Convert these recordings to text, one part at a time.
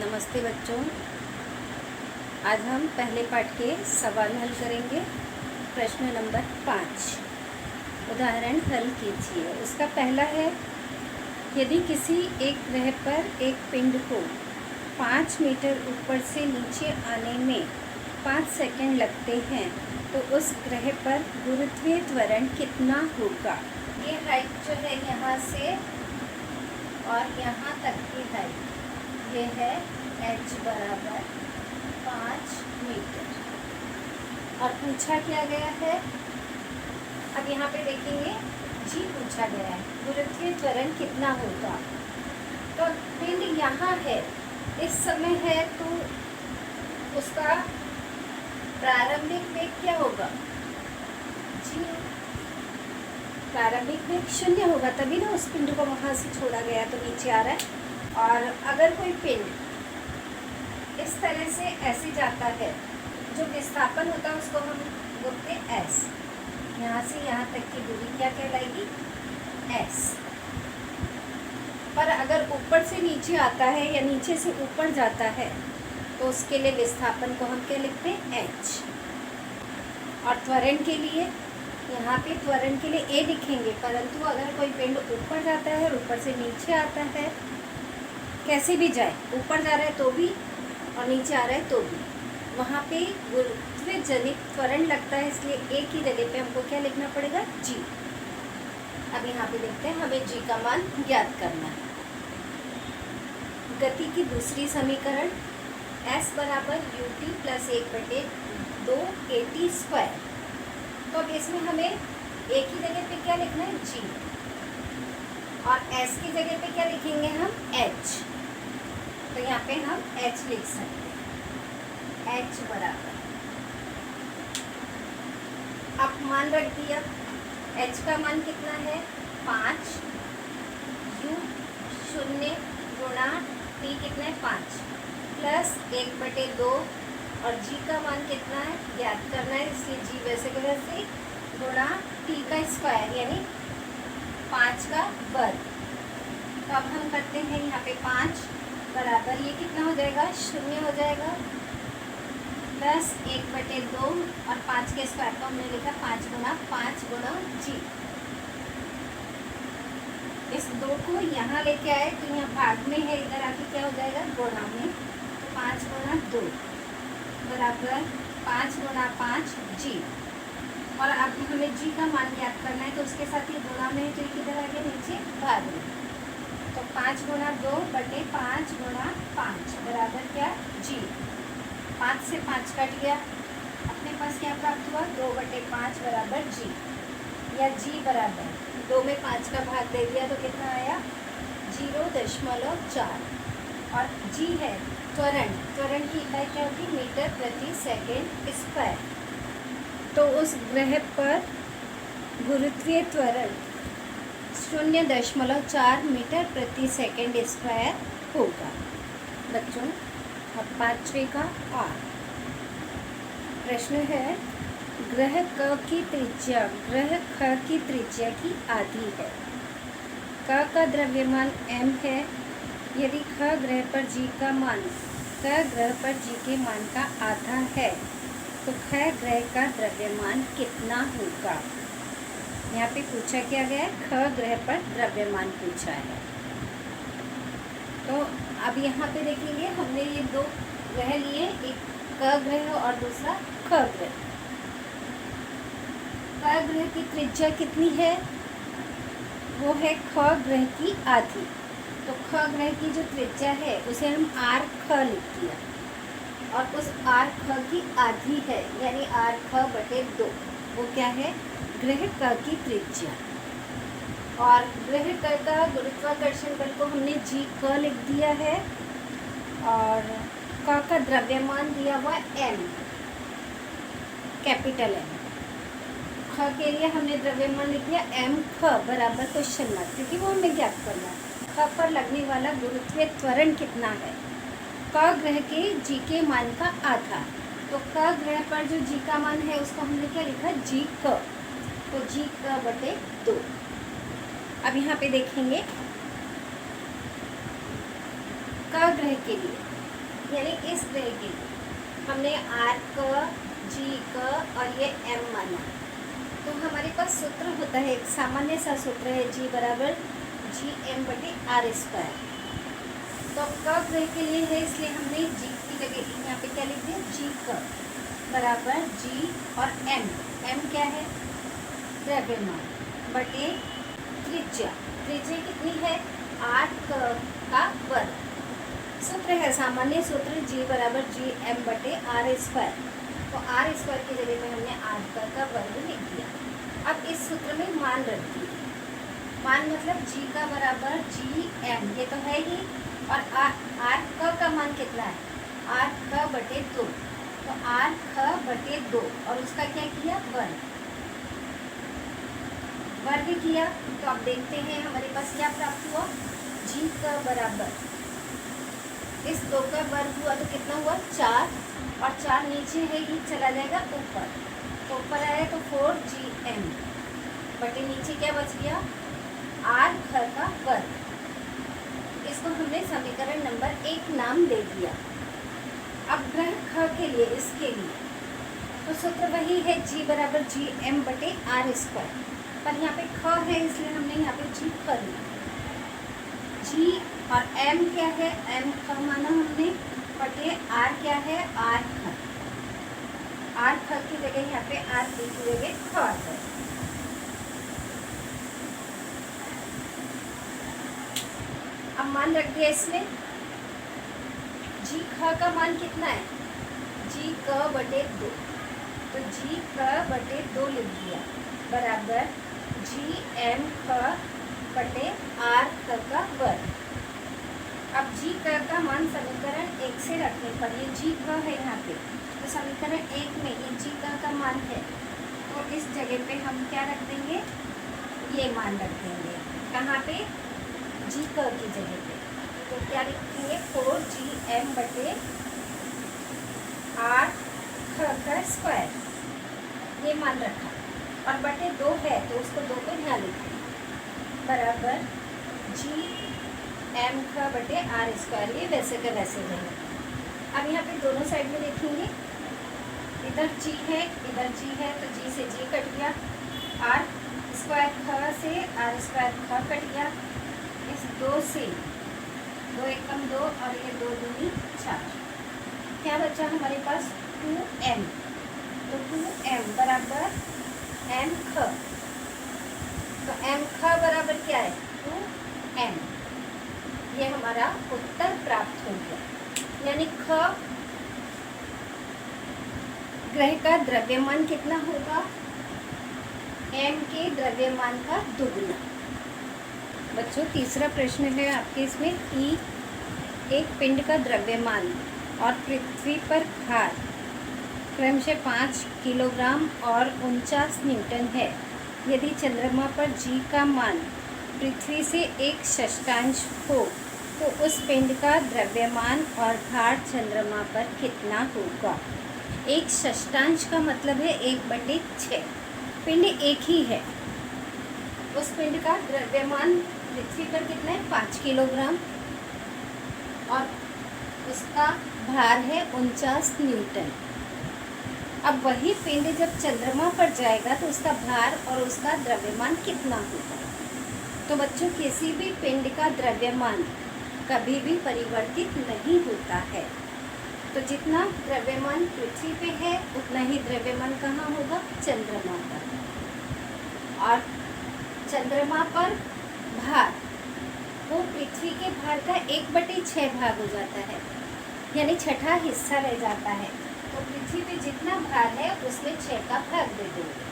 नमस्ते बच्चों। आज हम पहले पाठ के सवाल हल करेंगे। प्रश्न नंबर 5, उदाहरण हल कीजिए। उसका पहला है, यदि किसी एक ग्रह पर एक पिंड को 5 मीटर ऊपर से नीचे आने में 5 सेकंड लगते हैं तो उस ग्रह पर गुरुत्वीय त्वरण कितना होगा। ये हाइट जो है यहाँ से और यहाँ तक की हाइट ये है h बराबर 5 मीटर। और पूछा क्या गया है, अब यहाँ पे देखेंगे g पूछा गया है, गुरुत्वीय त्वरण कितना होगा। तो पिंड यहाँ है, इस समय है, तो उसका प्रारंभिक वेग क्या होगा, जीरो। प्रारंभिक वेग 0 होगा, तभी ना उस पिंड को वहाँ से छोड़ा गया तो नीचे आ रहा है। और अगर कोई पिंड इस तरह से ऐसे जाता है, जो विस्थापन होता है उसको हम बोलते हैं s। यहाँ से यहाँ तक की दूरी क्या कहलाएगी, s। पर अगर ऊपर से नीचे आता है या नीचे से ऊपर जाता है तो उसके लिए विस्थापन को हम क्या लिखते हैं, h। और त्वरण के लिए यहाँ पे त्वरण के लिए a लिखेंगे, परंतु अगर कोई पिंड ऊपर जाता है और ऊपर से नीचे आता है, कैसे भी जाए, ऊपर जा रहा है तो भी और नीचे आ रहा है तो भी, वहाँ पे गुरुत्वीय जनित त्वरण लगता है, इसलिए a की जगह पे हमको क्या लिखना पड़ेगा, g। अब यहाँ पे देखते हैं, हमें g का मान ज्ञात करना है। गति की दूसरी समीकरण s बराबर ut प्लस 1/2 at²। तो अब इसमें हमें a की जगह पे क्या लिखना है, g, और s की जगह पे क्या लिखेंगे हम, h। तो यहाँ पे हम h लिख सकते हैं, h बराबर, अब मान रख दिया, h का मान कितना है, 5 u 0 गुणा t कितना है, 5 प्लस 1/2 और g का मान कितना है, ज्ञात करना है, इसलिए g वैसे के वैसे गुणा t का स्क्वायर यानी 5 का वर्ग। तो अब हम करते हैं यहाँ पे 5 बराबर, ये कितना हो जाएगा, 0 हो जाएगा, प्लस 1/2 और 5 के स्क्वायर को हमने लिखा 5 गुणा g। इस 2 को यहाँ लेके आए तो यहाँ भाग में है, इधर आके क्या हो जाएगा, गुणा में, तो 5 गुणा 2 बराबर 5 गुणा 5 g। और अब हमें g का मान ज्ञात करना है, तो उसके साथ ये गुणा में है तो ये किधर आ गया, नीचे भाग में, तो 5 गुणा 2 बटे 5 गुणा 5 बराबर क्या, g। 5 से 5 कट गया, अपने पास क्या प्राप्त हुआ, 2/5 बराबर g, या g बराबर 2 में 5 का भाग दे दिया तो कितना आया, 0.4। और g है त्वरण, त्वरण की इकाई क्या होगी, मीटर प्रति सेकेंड स्क्वायर। तो उस ग्रह पर गुरुत्वीय त्वरण 0.4 मीटर प्रति सेकेंड स्क्वायर होगा। बच्चों, अब 5वें का आ प्रश्न है, ग्रह क की त्रिज्या ग्रह ख की त्रिज्या की आधी है। क का द्रव्यमान m है। यदि ख ग्रह पर g का मान क ग्रह पर g के मान का आधा है तो ख ग्रह का द्रव्यमान कितना होगा। यहाँ पे पूछा क्या गया है, ख ग्रह पर द्रव्यमान पूछा है। तो अब यहाँ पे देखेंगे, हमने ये 2 ग्रह लिए, एक क ग्रह और दूसरा ख ग्रह। क ग्रह की त्रिज्या कितनी है, वो है ख ग्रह की आधी। तो ख ग्रह की जो त्रिज्या है उसे हम r ख लिख दिया, और उस r ख की आधी है यानी r ख बटे 2, वो क्या है, ग्रह क की त्रिज्या। और ग्रह क का गुरुत्वाकर्षण बल को हमने g क लिख दिया है, और क का द्रव्यमान दिया हुआ m, कैपिटल M। ख के लिए हमने द्रव्यमान लिख दिया m ख बराबर क्वेश्चन मार्क, क्योंकि वो हमें ज्ञात करना है ख पर लगने वाला गुरुत्वीय त्वरण कितना है, क ग्रह के g के मान का आधा। तो क ग्रह पर जो g का मान है उसको हमने क्या लिखा, g क, तो g क बटे 2। अब यहाँ पे देखेंगे क ग्रह के लिए यानी इस ग्रह के लिए हमने आर क, जी क और ये एम माना। तो हमारे पास सूत्र होता है, एक सामान्य सा सूत्र है, जी बराबर जी एम बटे आर स्क्वायर। तो क ग्रह के लिए है, इसलिए हमने जी की जगह यहाँ पे क्या लिख दिया, जी क बराबर जी और एम क्या है, द्रव्यमान बटे त्रिज्या। त्रिज्या कितनी है, 8 का वर्ग। सूत्र है सामान्य सूत्र जी बराबर जी एम बटे आर स्क्वायर। तो आर स्क्वायर की जगह में हमने 8 का वर्ग लिख दिया। अब इस सूत्र में मान रख दिए, मान मतलब जी का बराबर जी एम, ये तो है ही, और आर का मान कितना है, आर ख बटे 2। तो आर ख बटे 2 और उसका क्या किया, वर्ग किया। तो अब देखते हैं हमारे पास क्या प्राप्त हुआ, जी का बराबर इस 2 का वर्ग हुआ तो कितना हुआ, 4, और 4 नीचे है, ये चला जाएगा ऊपर, तो ऊपर आया तो 4gm बटे नीचे क्या बच गया, आर ख का वर्ग। इसको हमने समीकरण नंबर 1 नाम दे दिया। अब ग्रह ख के लिए, इसके लिए तो सूत्र वही है, जी बराबर जी एम बटे आर स्क्वायर, पर यहाँ पे ख है इसलिए हमने यहाँ पे जी ख लिया। जी और एम क्या है, एम ख माना हमने, बटे आर क्या है, आर ख। आर ख की जगह यहाँ पे आर की जगह ख आ जाए। अब मान रख दिया इसमें, जी ख का मान कितना है, जी क बटे 2, तो जी क बटे 2 लिख दिया बराबर जी एम ख बटे आर ख का वर्ग। अब जी क का मान समीकरण 1 से रखने पर, ये जी क है यहाँ पे, तो समीकरण 1 में ये जी क का मान है, तो इस जगह पे हम क्या रख देंगे, ये मान रख देंगे, कहाँ पे, जी क की जगह पे। तो क्या लिखेंगे, 4gm बटे आर ख का स्क्वायर, ये मान रखा, और बटे 2 है तो उसको 2 को ध्यान लिखें, बराबर जी एम ख बटे आर स्क्वायर, ये वैसे का वैसे रहेगा। अब यहाँ पे दोनों साइड में देखेंगे, इधर जी है इधर जी है, तो जी से जी कट गया, आर स्क्वायर ख से आर स्क्वायर ख कट गया, इस 2 से 2 एकम 2 और ये 2 दूनी 4, क्या बचा हमारे पास 2m। तो 2m बराबर m ख, तो m ख बराबर क्या है, 2m। ये हमारा उत्तर प्राप्त हो गया, यानी ख ग्रह का द्रव्यमान कितना होगा, m के द्रव्यमान का दुगुना। बच्चों तीसरा प्रश्न है आपके इसमें, कि एक पिंड का द्रव्यमान और पृथ्वी पर भार क्रमशः 5 किलोग्राम और 49 न्यूटन है। यदि चंद्रमा पर जी का मान पृथ्वी से 1/6 हो तो उस पिंड का द्रव्यमान और भार चंद्रमा पर कितना होगा। 1/6 का मतलब है 1/6, पिंड एक ही है, उस पिंड का द्रव्यमान पृथ्वी पर कितना है, 5 किलोग्राम, और उसका भार है 49 न्यूटन। अब वही पिंड जब चंद्रमा पर जाएगा तो उसका भार और उसका द्रव्यमान कितना होगा। तो बच्चों किसी भी पिंड का द्रव्यमान कभी भी परिवर्तित नहीं होता है, तो जितना द्रव्यमान पृथ्वी पे है उतना ही द्रव्यमान कहाँ होगा, चंद्रमा पर। और चंद्रमा पर भार वो पृथ्वी के भार का 1/6 भाग हो जाता है, यानी 6ठा हिस्सा रह जाता है। तो पृथ्वी पे जितना भार है उसमें 6 का भाग दे देंगे,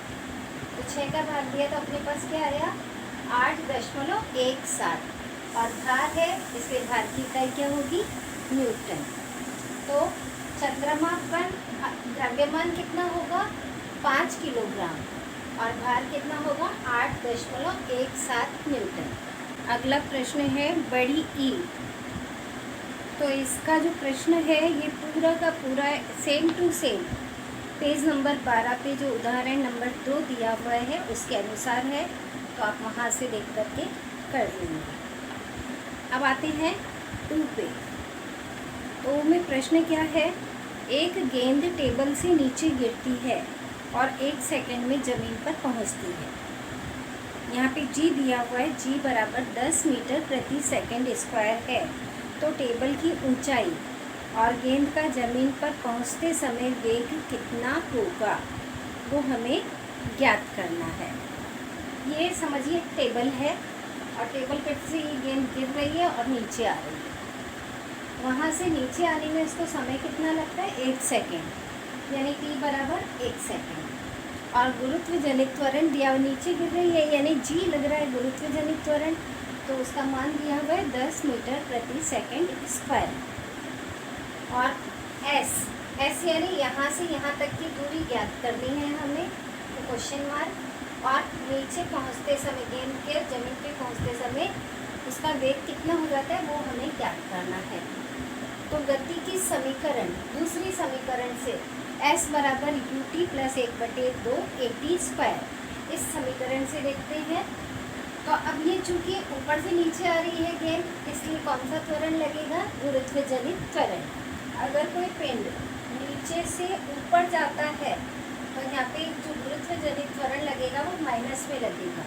तो 6 का भाग दिया तो अपने पास क्या आया, 8.17, और भार है इसलिए भार की इकाई क्या होगी, न्यूटन। तो चंद्रमा पर द्रव्यमान कितना होगा, 5 किलोग्राम, और भार कितना होगा, 8.17 न्यूटन। अगला प्रश्न है बड़ी ई। तो इसका जो प्रश्न है ये पूरा का पूरा same to same page number 12 पे जो उदाहरण नंबर 2 दिया हुआ है उसके अनुसार है, तो आप वहाँ से देख करके कर लेंगे। अब आते हैं 2 पे। 2 में प्रश्न क्या है, एक गेंद टेबल से नीचे गिरती है और 1 सेकंड में ज़मीन पर पहुंचती है। यहाँ पे जी दिया हुआ है, जी बराबर 10 मीटर प्रति सेकंड स्क्वायर है। तो टेबल की ऊंचाई और गेंद का ज़मीन पर पहुंचते समय वेग कितना होगा, वो हमें ज्ञात करना है। ये समझिए टेबल है और टेबल पर से ये गेंद गिर रही है और नीचे आ रही है। वहाँ से नीचे आने में इसको समय कितना लगता है, 1 सेकेंड, यानी टी बराबर 1 सेकेंड। और गुरुत्व जनित त्वरण दिया, नीचे गिर रही है यानी जी लग रहा है गुरुत्व जनित त्वरण, तो उसका मान दिया हुआ है 10 मीटर प्रति सेकंड स्क्वायर। और एस यानी यहाँ से यहाँ तक की दूरी ज्ञात करनी है हमें, तो क्वेश्चन मार्क। और नीचे पहुँचते समय, गेंद के जमीन पे पहुँचते समय उसका वेग कितना हो जाता है, वो हमें ज्ञात करना है। तो गति की समीकरण, दूसरी समीकरण से s बराबर ut प्लस 1/2 at स्क्वायर, इस समीकरण से देखते हैं। तो अब ये चूँकि ऊपर से नीचे आ रही है गेंद, इसलिए कौन सा त्वरण लगेगा, गुरुत्व जनित त्वरण। अगर कोई पिंड नीचे से ऊपर जाता है तो यहाँ पे जो गुरुत्व जनित त्वरण लगेगा वो माइनस में लगेगा,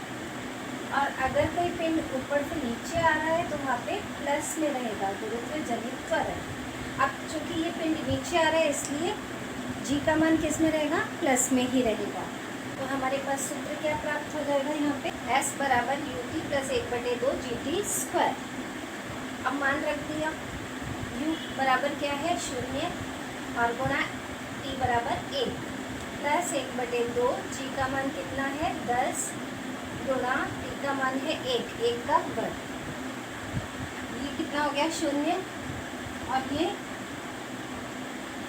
और अगर कोई पिंड ऊपर से नीचे आ रहा है तो वहाँ पे प्लस में रहेगा गुरुत्व जनित त्वरण। अब चूँकि ये पिंड नीचे आ रहा है इसलिए जी का मान किस में रहेगा, प्लस में ही रहेगा। तो हमारे पास सूत्र क्या प्राप्त हो जाएगा यहाँ पे, s बराबर ut प्लस 1/2 gt स्क्वायर। अब मान रख दिया, u बराबर क्या है 0 और गुणा t बराबर 1 प्लस 1/2, g का मान कितना है 10 गुणा t का मान है 1 का वर्ग। ये कितना हो गया 0 और ये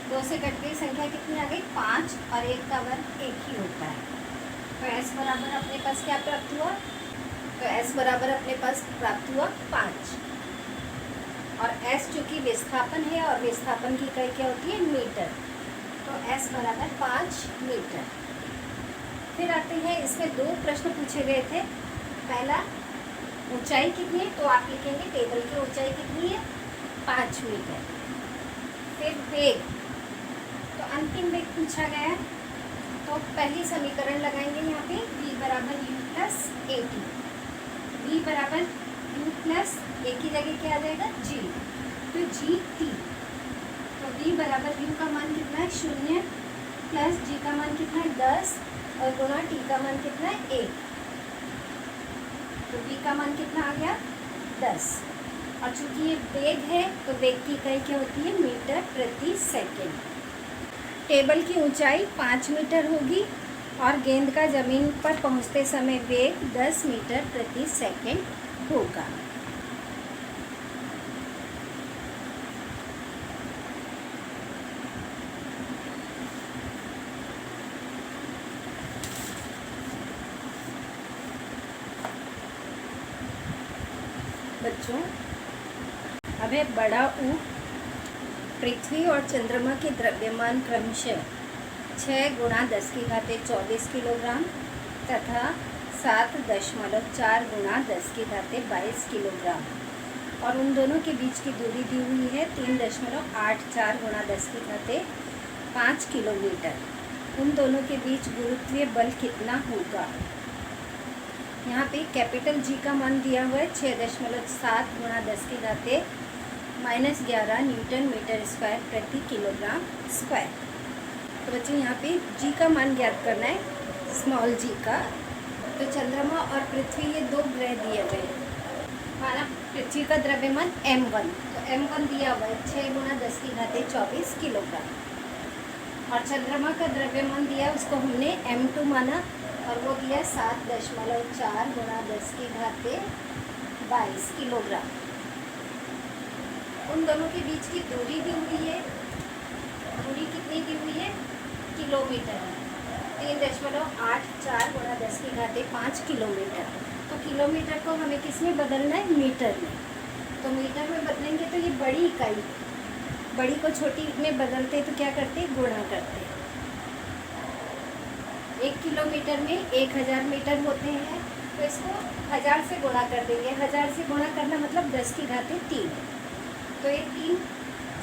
2 से कट गई संख्या कितनी आ गई 5 और 1 का वर्ग 1 ही होता है। तो s बराबर अपने पास क्या प्राप्त हुआ, तो s बराबर अपने पास प्राप्त हुआ 5। और s चूँकि विस्थापन है और विस्थापन की इकाई क्या होती है, मीटर, तो s बराबर 5 मीटर। फिर आते हैं, इसमें 2 प्रश्न पूछे गए थे। पहला ऊंचाई कितनी है, तो आप लिखेंगे टेबल की ऊंचाई कितनी है 5 मीटर। फिर वेग, तो अंतिम वेग पूछा गया है, तो पहली समीकरण लगाएंगे यहाँ पे v बराबर u plus A T. v बराबर u प्लस ए की जगह क्या आ जाएगा g, तो g t। तो v बराबर u का मान कितना है 0 प्लस g का मान कितना है 10 और गुणा t का मान कितना है 1। तो v का मान कितना आ गया 10। और चूँकि ये वेग है तो वेग की इकाई क्या होती है, मीटर प्रति सेकेंड। टेबल की ऊंचाई 5 मीटर होगी और गेंद का ज़मीन पर पहुंचते समय वेग 10 मीटर प्रति सेकेंड होगा। बच्चों, अब है बड़ा ऊ। पृथ्वी और चंद्रमा के द्रव्यमान क्रमशः 6 गुणा 10 की घाते 24 किलोग्राम तथा 7.4 गुणा 10 की घाते 22 किलोग्राम, और उन दोनों के बीच की दूरी दी हुई है 3.84 गुणा 10 की घाते 5 किलोमीटर। उन दोनों के बीच गुरुत्वीय बल कितना होगा। यहाँ पे कैपिटल जी का मान दिया हुआ है 6.7 गुणा 10 की घाते -11 न्यूटन मीटर स्क्वायर प्रति किलोग्राम स्क्वायर। तो बच्चों यहाँ पे जी का मान ज्ञात करना है, स्मॉल जी का। तो चंद्रमा और पृथ्वी ये 2 ग्रह दिए गए हैं। माना पृथ्वी का द्रव्यमान m1, तो m1 दिया हुआ है 6 गुणा 10 की घाते 24 किलोग्राम, और चंद्रमा का द्रव्यमान दिया उसको हमने m2 माना और वो दिया 7.4 गुणा 10 की घाते 22 किलोग्राम। उन दोनों के बीच की दूरी दी हुई है, दूरी कितनी दी हुई है, किलोमीटर है, 3.84 गुणा 10 की घाते 5 किलोमीटर। तो किलोमीटर को हमें किस में बदलना है, मीटर में। तो मीटर में बदलेंगे तो ये बड़ी इकाई, बड़ी को छोटी में बदलते तो क्या करते, गुणा करते। 1 किलोमीटर में 1000 मीटर होते हैं, तो इसको 1000 से गुणा कर देंगे। 1000 से गुणा करना मतलब 10 की घाते 3, तो ये 3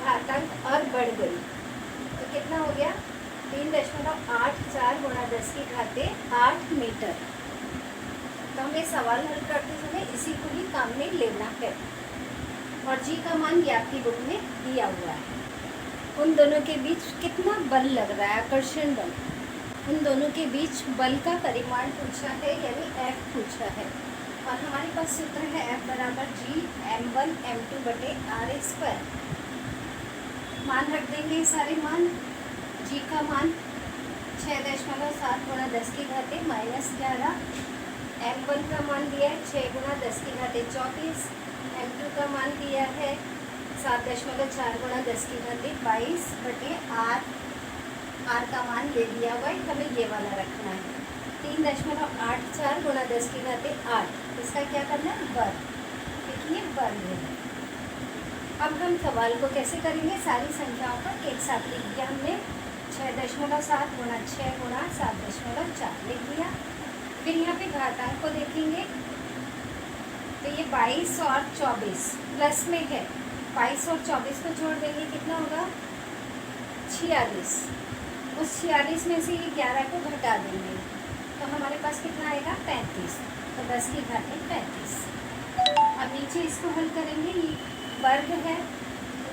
घात घातांक और बढ़ गई, तो कितना हो गया 3.84 गुणा 10 की घाते 8 मीटर। तो हमें सवाल हल करते समय इसी को ही काम में लेना है। और जी का मान ये आपकी बुक में दिया हुआ है। उन दोनों के बीच कितना बल लग रहा है, आकर्षण बल, उन दोनों के बीच बल का परिमाण पूछा है, यानी F पूछा है। और हमारे पास सूत्र है F बराबर G m1 m2 बटे r स्क्वायर। मान रख देंगे ये सारे मान। G का मान 6.7 गुणा 10 की घाते -11, m1 का मान दिया है 6 गुणा 10 की घाते 24, m2 का मान दिया है 7.4 गुणा 10 की घाते 22 बटे r का मान ले दिया हुआ है, हमें ये वाला रखना है 3.84 गुणा 10 की घाते 8। इसका क्या करना है, वर्ग, क्योंकि ये वर्ग है। अब हम सवाल को कैसे करेंगे, सारी संख्याओं को एक साथ लिख दिया हमने, 6.7 गुणा 6 गुणा 7.4 लिख दिया। फिर यहाँ पे घातांक को देखेंगे तो ये 22 और 24 प्लस में है, 22 और 24 को जोड़ देंगे कितना होगा 46। उस 46 में से ये 11 को घटा देंगे तो हमारे पास कितना आएगा 35, तो 10 की घाते 35। अब नीचे इसको हल करेंगे, ये वर्ग है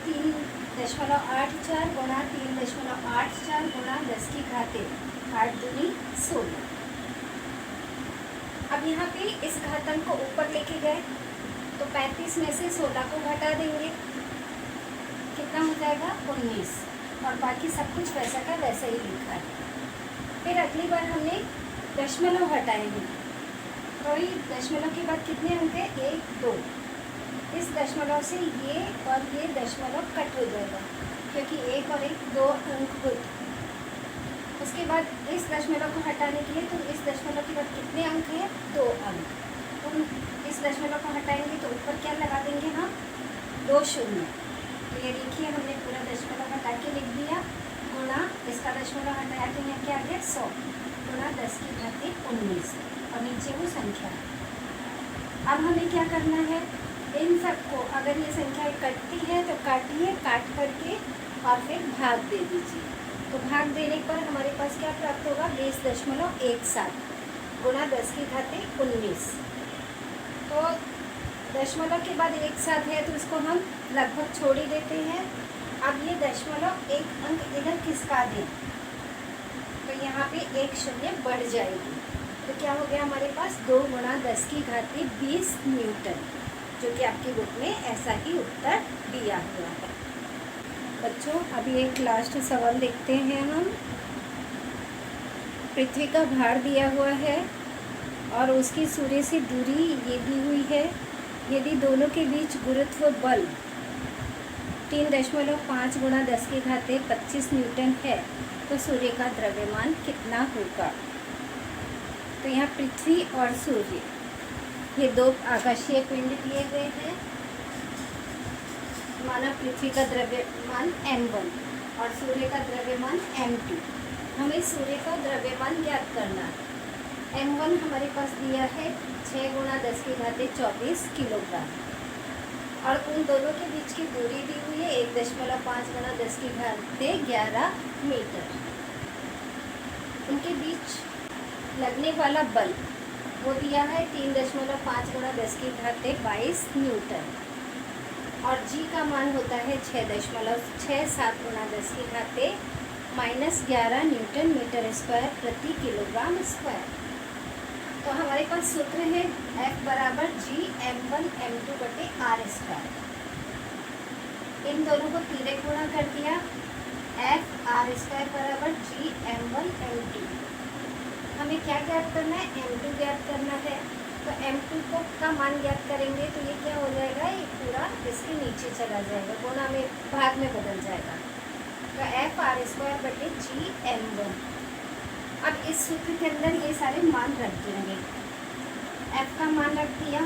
3.84 गुणा 3.84 गुणा 10 की घाते 8 दूनी 16। अब यहाँ पे इस घातांक को ऊपर लेके गए तो 35 में से 16 को घटा देंगे, कितना हो जाएगा 19, और बाकी सब कुछ वैसा का वैसा ही लिखा है। फिर अगली बार हमने दशमलव हटाएंगे, तो ये दशमलव के बाद कितने अंक है 1 2, इस दशमलव से ये और ये दशमलव कट हो जाएगा, क्योंकि 1 और 1 2 अंक होते। उसके बाद इस दशमलव को हटाने के लिए, तो इस दशमलव के बाद कितने अंक हैं 2 अंक, तो इस दशमलव को हटाएंगे तो ऊपर क्या लगा देंगे हम 2 शून्य। तो ये देखिए हमने पूरा दशमलव हटा के लिख दिया, गुणा इसका दशमलव हटाया तो यहाँ क्या आ गया 100 गुणा 10 की घाते 19, और नीचे वो संख्या। अब हमें क्या करना है, इन सबको अगर ये संख्या कटती है तो काटिए, काट करके और फिर भाग दे दीजिए। तो भाग देने पर हमारे पास क्या प्राप्त होगा 20.17 गुणा 10 की घाते 19। तो दशमलव के बाद एक साथ है तो इसको हम लगभग छोड़ ही देते हैं। अब ये दशमलव एक अंक इधर खिसका दें तो यहाँ पे 1 शून्य बढ़ जाएगी, तो क्या हो गया हमारे पास 2 गुणा 10 की घाते 20 न्यूटन, जो कि आपकी बुक में ऐसा ही उत्तर दिया हुआ है। बच्चों अभी एक लास्ट सवाल देखते हैं हम। पृथ्वी का भार दिया हुआ है और उसकी सूर्य से दूरी ये दी हुई है। यदि दोनों के बीच गुरुत्व बल 3.5 गुणा 10 की घाते 25 न्यूटन है तो सूर्य का द्रव्यमान कितना होगा। तो यहाँ पृथ्वी और सूर्य ये 2 आकाशीय पिंड दिए गए हैं। माना पृथ्वी का द्रव्यमान m1 और सूर्य का द्रव्यमान m2। हमें सूर्य का द्रव्यमान ज्ञात करना है। m1 हमारे पास दिया है 6 गुणा 10 की घाते 24 किलोग्राम, और उन दोनों के बीच की दूरी दी हुई है 1.5 गुणा 10 की घाते 11 मीटर। उनके बीच लगने वाला बल वो दिया है 3.5 गुणा 10 की घाते 22 न्यूटन, और जी का मान होता है 6.67 गुणा 10 की घाते -11 न्यूटन मीटर स्क्वायर प्रति किलोग्राम स्क्वायर। तो हमारे पास सूत्र है F बराबर G m1 m2 बटे r स्क्वायर। इन दोनों को तीरे गुणा कर दिया, F r स्क्वायर बराबर G m1 m2। हमें क्या ज्ञात करना है, m2 ज्ञात करना है। तो m2 को का मान ज्ञात करेंगे तो ये क्या हो जाएगा, ये पूरा इसके नीचे चला जाएगा, गुणा में भाग में बदल जाएगा। तो F r स्क्वायर बटे G m1। अब इस सूत्र के अंदर ये सारे मान रख देंगे। F का मान रख दिया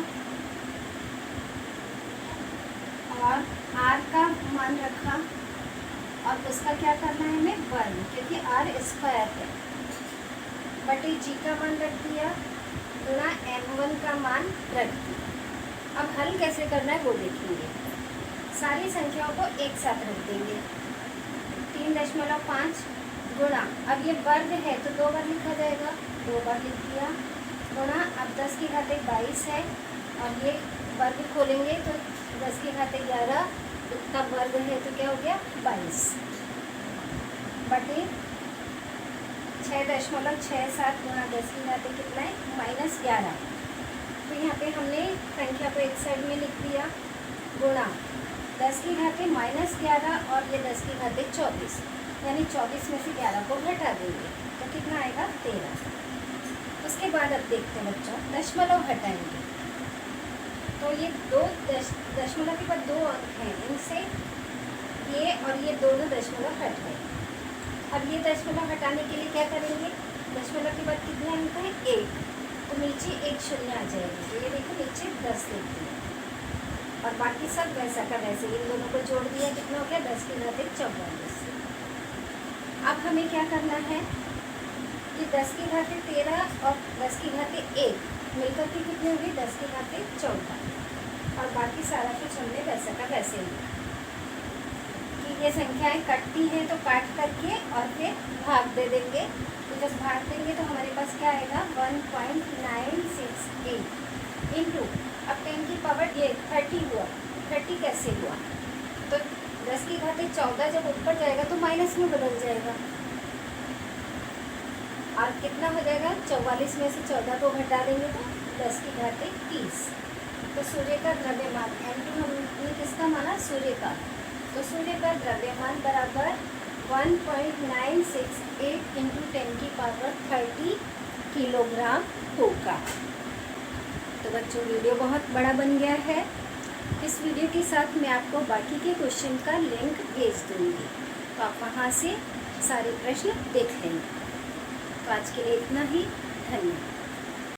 और R का मान रखा, और उसका क्या करना है हमें वर्ग, क्योंकि r स्क्वायर है, बटे G का मान रख दिया गुणा m1 का मान रख दिया। अब हल कैसे करना है वो देखेंगे। सारी संख्याओं को एक साथ रख देंगे। 3.5 गुणा, अब ये वर्ग है तो 2 बार लिखा जाएगा, 2 बार लिख दिया, गुणा अब 10 की घात 22 है और ये वर्ग खोलेंगे तो 10 की घात 11 का वर्ग है तो क्या हो गया 22 बटे 6.67 गुणा 10 की घात कितना है -11। तो यहाँ पे हमने संख्या को एक साइड में लिख दिया, गुणा 10 की घात -11 और ये 10 की घात 24, यानी 24 में से 11 को घटा देंगे तो कितना आएगा 13। उसके बाद अब देखते हैं बच्चों, दशमलव हटाएंगे तो ये दशमलव के बाद 2 अंक हैं, इनसे ये और ये दोनों दशमलव हट गए। अब ये दशमलव हटाने के लिए क्या करेंगे, दशमलव के बाद कितने अंक हैं 1, तो नीचे एक शून्य आ जाएगा, तो ये देखो नीचे 10 लिख दिया और बाकी सब वैसा का वैसे, इन दोनों को जोड़ दिया, कितना हो गया 10 की घात 44। अब हमें क्या करना है कि 10 की घात 13 और 10 की घात 1 मिलकर के कितने हुए 10 की घात 14 और बाकी सारा कुछ हमने वैसा का वैसे ही कि ये संख्याएं कटती हैं तो काट करके और फिर भाग दे देंगे, तो जब भाग देंगे तो हमारे पास क्या आएगा 1.968 इंटू, अब 10 की पावर ये 30 हुआ, 30 कैसे हुआ, तो 10 की घात 14 जब ऊपर जाएगा तो माइनस में बदल जाएगा और कितना हो जाएगा 44 में से 14 को घटा देंगे तो 10 की घात 30। तो सूर्य का द्रव्यमान N2 हमने किसका माना सूर्य का, तो सूर्य का द्रव्यमान बराबर 1.968 इंटू 10 की पावर 30 किलोग्राम होगा। तो बच्चों वीडियो बहुत बड़ा बन गया है, इस वीडियो के साथ मैं आपको बाकी के क्वेश्चन का लिंक भेज दूँगी, तो आप वहाँ से सारे प्रश्न देख लेंगे। तो आज के लिए इतना ही, धन्यवाद।